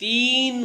3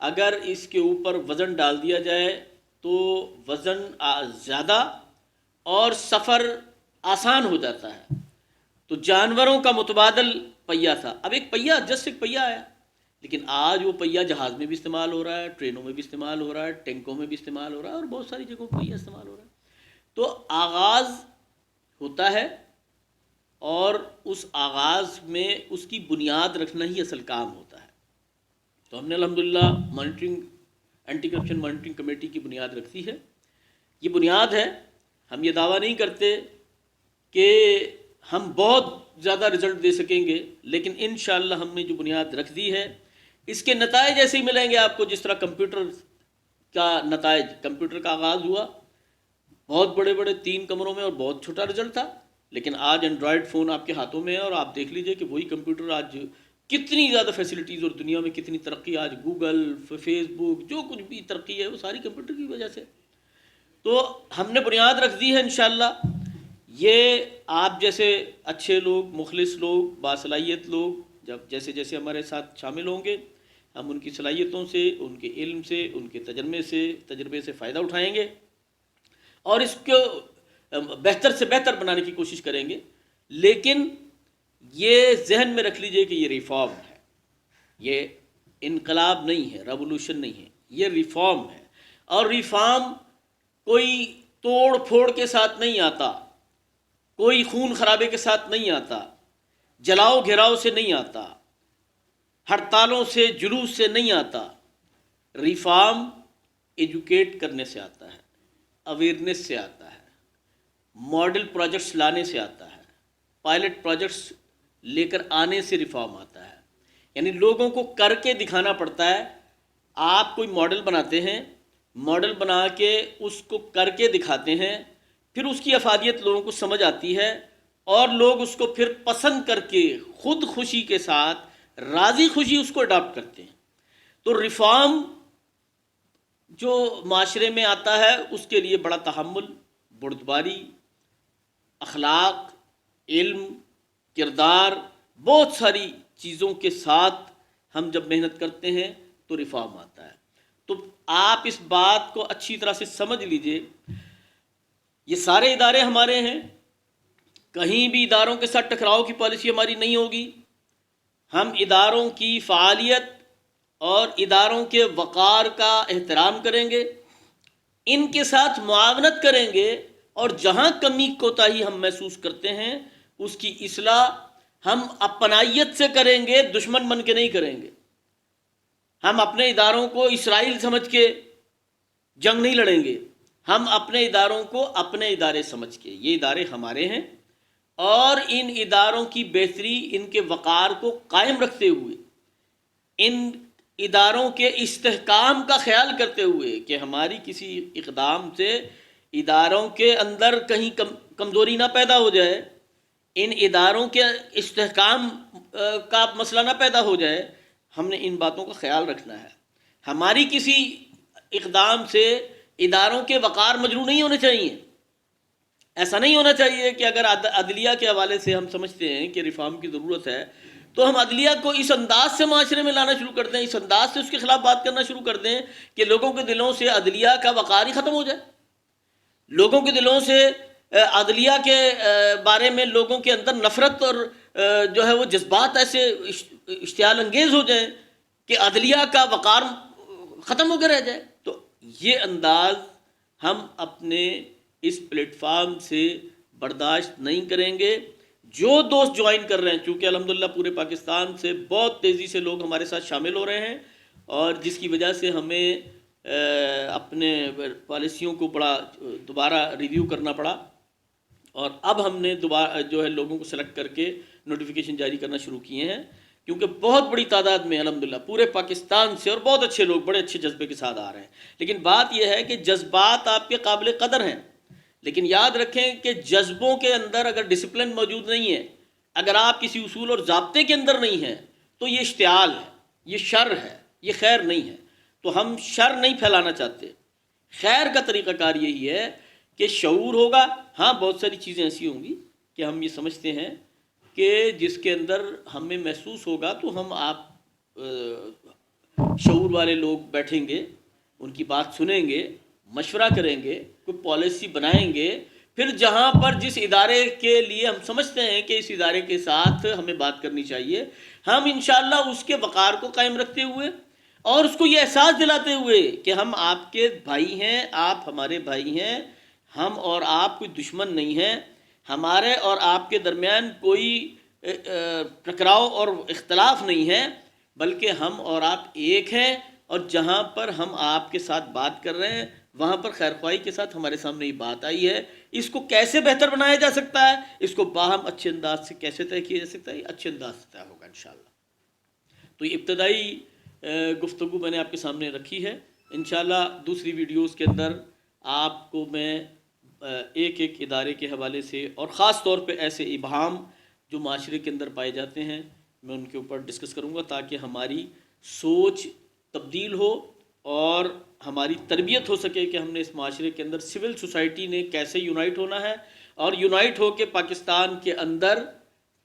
اگر اس کے اوپر وزن ڈال دیا جائے تو وزن زیادہ اور سفر آسان ہو جاتا ہے۔ تو جانوروں کا متبادل پہیہ تھا، اب ایک پہیہ جسٹ ایک پہیہ آیا، لیکن آج وہ پہیہ جہاز میں بھی استعمال ہو رہا ہے، ٹرینوں میں بھی استعمال ہو رہا ہے، ٹینکوں میں بھی استعمال ہو رہا ہے، اور بہت ساری جگہوں پہ پہیہ استعمال ہو رہا ہے۔ تو آغاز ہوتا ہے اور اس آغاز میں اس کی بنیاد رکھنا ہی اصل کام ہوتا ہے۔ تو ہم نے الحمدللہ monitoring anti corruption monitoring committee کی بنیاد رکھتی ہے۔ یہ بنیاد ہے، ہم یہ دعویٰ نہیں کرتے کہ ہم بہت زیادہ رزلٹ دے سکیں گے، لیکن انشاءاللہ ہم نے جو بنیاد رکھ دی ہے اس کے نتائج ایسے ہی ملیں گے آپ کو جس طرح کمپیوٹر کا نتائج، کمپیوٹر کا آغاز ہوا بہت بڑے بڑے 3 کمروں میں اور بہت چھوٹا رزلٹ تھا، لیکن آج اینڈرائڈ فون آپ کے ہاتھوں میں ہے اور آپ دیکھ لیجئے کہ وہی کمپیوٹر آج کتنی زیادہ فیسلٹیز اور دنیا میں کتنی ترقی، آج گوگل، فیس بک، جو کچھ بھی ترقی ہے وہ ساری کمپیوٹر کی وجہ سے۔ تو ہم نے بنیاد رکھ دی ہے انشاءاللہ۔ یہ آپ جیسے اچھے لوگ، مخلص لوگ، باصلاحیت لوگ جب جیسے جیسے ہمارے ساتھ شامل ہوں گے، ہم ان کی صلاحیتوں سے، ان کے علم سے، ان کے تجربے سے فائدہ اٹھائیں گے اور اس کو بہتر سے بہتر بنانے کی کوشش کریں گے۔ لیکن یہ ذہن میں رکھ لیجئے کہ یہ ریفارم ہے، یہ انقلاب نہیں ہے، ریولوشن نہیں ہے، یہ ریفارم ہے۔ اور ریفارم کوئی توڑ پھوڑ کے ساتھ نہیں آتا، کوئی خون خرابے کے ساتھ نہیں آتا، جلاؤ گھیراؤ سے نہیں آتا، ہڑتالوں سے، جلوس سے نہیں آتا۔ ریفارم ایجوکیٹ کرنے سے آتا ہے، اویئرنیس سے آتا ہے، ماڈل پروجیکٹس لانے سے آتا ہے، پائلٹ پروجیکٹس لے کر آنے سے ریفارم آتا ہے۔ یعنی لوگوں کو کر کے دکھانا پڑتا ہے۔ آپ کوئی ماڈل بناتے ہیں، ماڈل بنا کے اس کو کر کے دکھاتے ہیں، پھر اس کی افادیت لوگوں کو سمجھ آتی ہے اور لوگ اس کو پھر پسند کر کے خود خوشی کے ساتھ راضی خوشی اس کو اڈاپٹ کرتے ہیں۔ تو ریفارم جو معاشرے میں آتا ہے اس کے لیے بڑا تحمل، بردباری، اخلاق، علم، کردار، بہت ساری چیزوں کے ساتھ ہم جب محنت کرتے ہیں تو ریفارم آتا ہے۔ تو آپ اس بات کو اچھی طرح سے سمجھ لیجئے، یہ سارے ادارے ہمارے ہیں، کہیں بھی اداروں کے ساتھ ٹکراؤ کی پالیسی ہماری نہیں ہوگی۔ ہم اداروں کی فعالیت اور اداروں کے وقار کا احترام کریں گے، ان کے ساتھ معاونت کریں گے، اور جہاں کمی کوتاہی ہم محسوس کرتے ہیں اس کی اصلاح ہم اپنائیت سے کریں گے، دشمن بن کے نہیں کریں گے۔ ہم اپنے اداروں کو اسرائیل سمجھ کے جنگ نہیں لڑیں گے، ہم اپنے اداروں کو اپنے ادارے سمجھ کے، یہ ادارے ہمارے ہیں، اور ان اداروں کی بہتری، ان کے وقار کو قائم رکھتے ہوئے، ان اداروں کے استحکام کا خیال کرتے ہوئے کہ ہماری کسی اقدام سے اداروں کے اندر کہیں کمزوری نہ پیدا ہو جائے، ان اداروں کے استحکام کا مسئلہ نہ پیدا ہو جائے، ہم نے ان باتوں کا خیال رکھنا ہے۔ ہماری کسی اقدام سے اداروں کے وقار مجروح نہیں ہونے چاہیے۔ ایسا نہیں ہونا چاہیے کہ اگر عدلیہ کے حوالے سے ہم سمجھتے ہیں کہ ریفارم کی ضرورت ہے تو ہم عدلیہ کو اس انداز سے معاشرے میں لانا شروع کر دیں، اس انداز سے اس کے خلاف بات کرنا شروع کر دیں کہ لوگوں کے دلوں سے عدلیہ کا وقار ہی ختم ہو جائے، لوگوں کے دلوں سے عدلیہ کے بارے میں لوگوں کے اندر نفرت اور جو ہے وہ جذبات ایسے اشتعال انگیز ہو جائیں کہ عدلیہ کا وقار ختم ہو کے رہ جائے۔ تو یہ انداز ہم اپنے اس پلیٹ فارم سے برداشت نہیں کریں گے۔ جو دوست جوائن کر رہے ہیں، چونکہ الحمدللہ پورے پاکستان سے بہت تیزی سے لوگ ہمارے ساتھ شامل ہو رہے ہیں، اور جس کی وجہ سے ہمیں اپنے پالیسیوں کو بڑا دوبارہ ریویو کرنا پڑا، اور اب ہم نے دوبارہ جو ہے لوگوں کو سلیکٹ کر کے نوٹیفیکیشن جاری کرنا شروع کیے ہیں، کیونکہ بہت بڑی تعداد میں الحمدللہ پورے پاکستان سے اور بہت اچھے لوگ بڑے اچھے جذبے کے ساتھ آ رہے ہیں۔ لیکن بات یہ ہے کہ جذبات آپ کے قابل قدر ہیں، لیکن یاد رکھیں کہ جذبوں کے اندر اگر ڈسپلن موجود نہیں ہے، اگر آپ کسی اصول اور ضابطے کے اندر نہیں ہیں، تو یہ اشتعال ہے، یہ شر ہے، یہ خیر نہیں ہے۔ تو ہم شر نہیں پھیلانا چاہتے۔ خیر کا طریقہ کار یہی ہے کہ شعور ہوگا۔ ہاں بہت ساری چیزیں ایسی ہوں گی کہ ہم یہ سمجھتے ہیں کہ جس کے اندر ہمیں محسوس ہوگا تو ہم شعور والے لوگ بیٹھیں گے، ان کی بات سنیں گے، مشورہ کریں گے، کوئی پالیسی بنائیں گے، پھر جہاں پر جس ادارے کے لیے ہم سمجھتے ہیں کہ اس ادارے کے ساتھ ہمیں بات کرنی چاہیے، ہم انشاءاللہ اس کے وقار کو قائم رکھتے ہوئے اور اس کو یہ احساس دلاتے ہوئے کہ ہم آپ کے بھائی ہیں، آپ ہمارے بھائی ہیں، ہم اور آپ کوئی دشمن نہیں ہیں، ہمارے اور آپ کے درمیان کوئی ٹکراؤ اور اختلاف نہیں ہے، بلکہ ہم اور آپ ایک ہیں، اور جہاں پر ہم آپ کے ساتھ بات کر رہے ہیں وہاں پر خیر خواہی کے ساتھ ہمارے سامنے یہ بات آئی ہے، اس کو کیسے بہتر بنایا جا سکتا ہے، اس کو باہم اچھے انداز سے کیسے طے کیا جا سکتا ہے، یہ اچھے انداز سے طے ہوگا انشاءاللہ۔ تو یہ ابتدائی گفتگو میں نے آپ کے سامنے رکھی ہے، انشاءاللہ دوسری ویڈیوز کے اندر آپ کو میں ایک ایک ادارے کے حوالے سے اور خاص طور پہ ایسے ابہام جو معاشرے کے اندر پائے جاتے ہیں میں ان کے اوپر ڈسکس کروں گا، تاکہ ہماری سوچ تبدیل ہو اور ہماری تربیت ہو سکے کہ ہم نے اس معاشرے کے اندر سول سوسائٹی نے کیسے یونائٹ ہونا ہے، اور یونائٹ ہو کے پاکستان کے اندر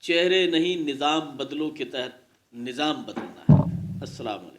چہرے نہیں نظام بدلوں کے تحت نظام بدلنا ہے۔ السلام علیکم۔